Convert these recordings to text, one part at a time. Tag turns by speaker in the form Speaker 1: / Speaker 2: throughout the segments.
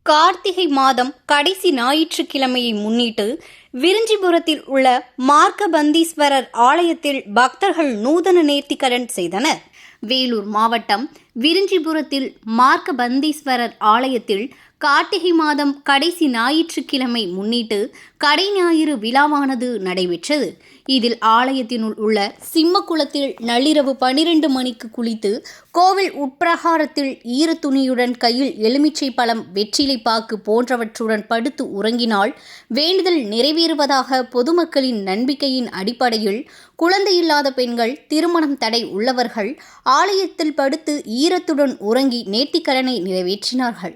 Speaker 1: கார்த்திகை மாதம் கடைசி ஞாயிற்றுக்கிழமையை முன்னிட்டு விரிஞ்சிபுரத்தில் உள்ள மார்க்கபந்தீஸ்வரர் ஆலயத்தில் பக்தர்கள் நூதன நேர்த்திக்கடன் செய்தனர். வேலூர் மாவட்டம் விரிஞ்சிபுரத்தில் மார்க்கபந்தீஸ்வரர் ஆலயத்தில் கார்த்திகை மாதம் கடைசி ஞாயிற்றுக்கிழமை முன்னிட்டு கடை ஞாயிறு விழாவானது நடைபெற்றது. இதில் ஆலயத்தினுள் உள்ள சிம்மக்குளத்தில் நள்ளிரவு 12 மணிக்கு குளித்து கோவில் உட்பிரகாரத்தில் ஈரத்துணியுடன் கையில் எலுமிச்சை பழம், வெற்றிலை பாக்கு போன்றவற்றுடன் படுத்து உறங்கினால் வேண்டுதல் நிறைவேறுவதாக பொதுமக்களின் நம்பிக்கையின் அடிப்படையில் குழந்தையில்லாத பெண்கள், திருமணம் தடை உள்ளவர்கள் ஆலயத்தில் படுத்து ஈரத்துடன் உறங்கி நேர்த்திக்கடனை நிறைவேற்றினார்கள்.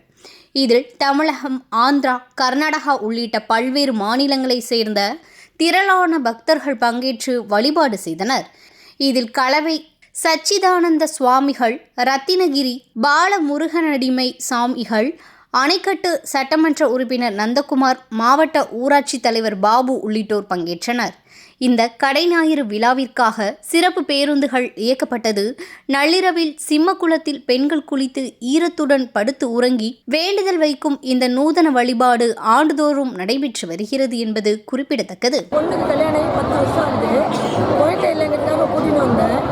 Speaker 1: இதில் தமிழகம், ஆந்திரா, கர்நாடகா உள்ளிட்ட பல்வேறு மாநிலங்களைச் சேர்ந்த திரளான பக்தர்கள் பங்கேற்று வழிபாடு செய்தனர். இதில் கலவை சச்சிதானந்த சுவாமிகள், ரத்தினகிரி பாலமுருகனடிமை சாமிகள், அணைக்கட்டு சட்டமன்ற உறுப்பினர் நந்தகுமார், மாவட்ட ஊராட்சி தலைவர் பாபு உள்ளிட்டோர் பங்கேற்றனர். இந்த கடை ஞாயிறு விழாவிற்காக சிறப்பு பேருந்துகள் இயக்கப்பட்டது. நள்ளிரவில் சிம்மக்குளத்தில் பெண்கள் குளித்து ஈரத்துடன் படுத்து உறங்கி வேண்டுதல் வைக்கும் இந்த நூதன வழிபாடு ஆண்டுதோறும் நடைபெற்று வருகிறது என்பது குறிப்பிடத்தக்கது.
Speaker 2: பொண்ணுக்கு கல்யாணம் 10 வருஷம் ஆகுது. குழந்தை இல்லைங்கிறதுக்காக கூட்டின்னு வந்தேன்.